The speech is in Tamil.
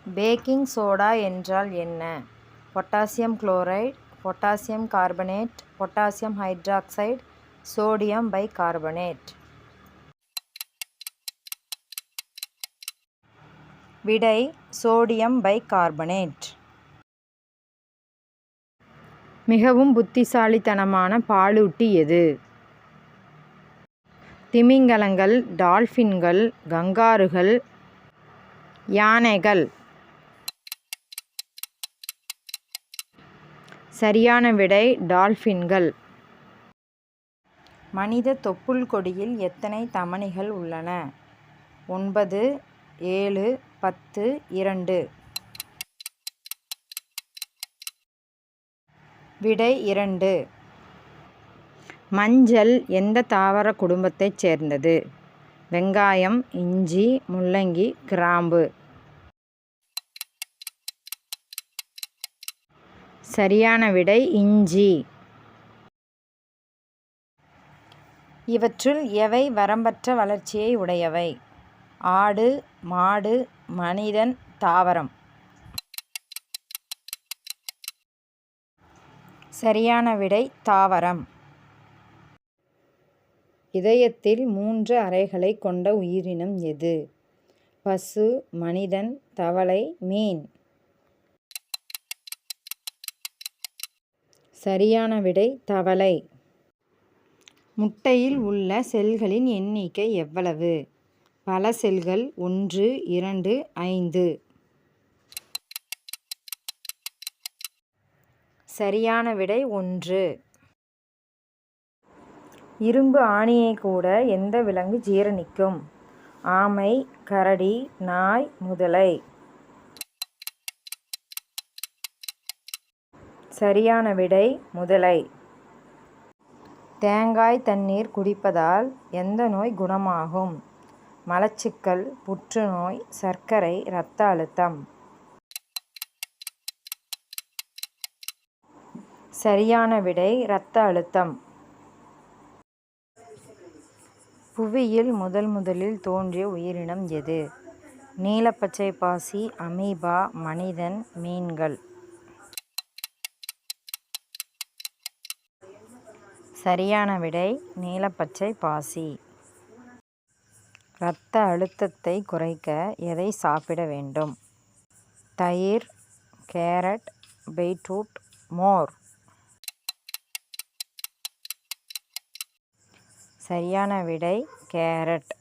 பேக்கிங் சோடா என்றால் என்ன? Potassium chloride, potassium carbonate, potassium hydroxide, sodium bicarbonate. விடை சோடியம் பைகார்பனேட். மிகவும் புத்திசாலித்தனமான பாலூட்டி எது? திமிங்கலங்கள், டால்பின்கள், கங்காருகள், யானைகள். சரியான விடை டால்பின்கள். மனித தொப்புள் கொடியில் எத்தனை தமனிகள் உள்ளன? 9, 7, 10, 2. விடை 2. மஞ்சள் எந்த தாவர குடும்பத்தைச் சேர்ந்தது? வெங்காயம், இஞ்சி, முள்ளங்கி, கிராம்பு. சரியான விடை இஞ்சி. இவற்றுள் எவை வரம்பற்ற வளர்ச்சியை உடையவை? ஆடு, மாடு, மனிதன், தாவரம். சரியான விடை தாவரம். இதயத்தில் 3 அறைகளை கொண்ட உயிரினம் எது? பசு, மனிதன், தவளை, மீன். சரியான விடை தவளை. முட்டையில் உள்ள செல்களின் எண்ணிக்கை எவ்வளவு? பல செல்கள் 1, 2, 5. சரியான விடை 1. இரும்பு ஆணியை கூட எந்த விலங்கு ஜீரணிக்கும்? ஆமை, கரடி, நாய், முதலை. சரியான விடை முதலை. தேங்காய் தண்ணீர் குடிப்பதால் எந்த நோய் குணமாகும்? மலச்சிக்கல், புற்றுநோய், சர்க்கரை, இரத்த அழுத்தம். சரியான விடை இரத்த அழுத்தம். புவியில் முதலில் தோன்றிய உயிரினம் எது? நீலப்பச்சை பாசி, அமீபா, மனிதன், மீன்கள். சரியான விடை நீலப்பச்சை பாசி. இரத்த அழுத்தத்தை குறைக்க எதை சாப்பிட வேண்டும்? தயிர், கேரட், பீட்ரூட், மோர். சரியான விடை கேரட்.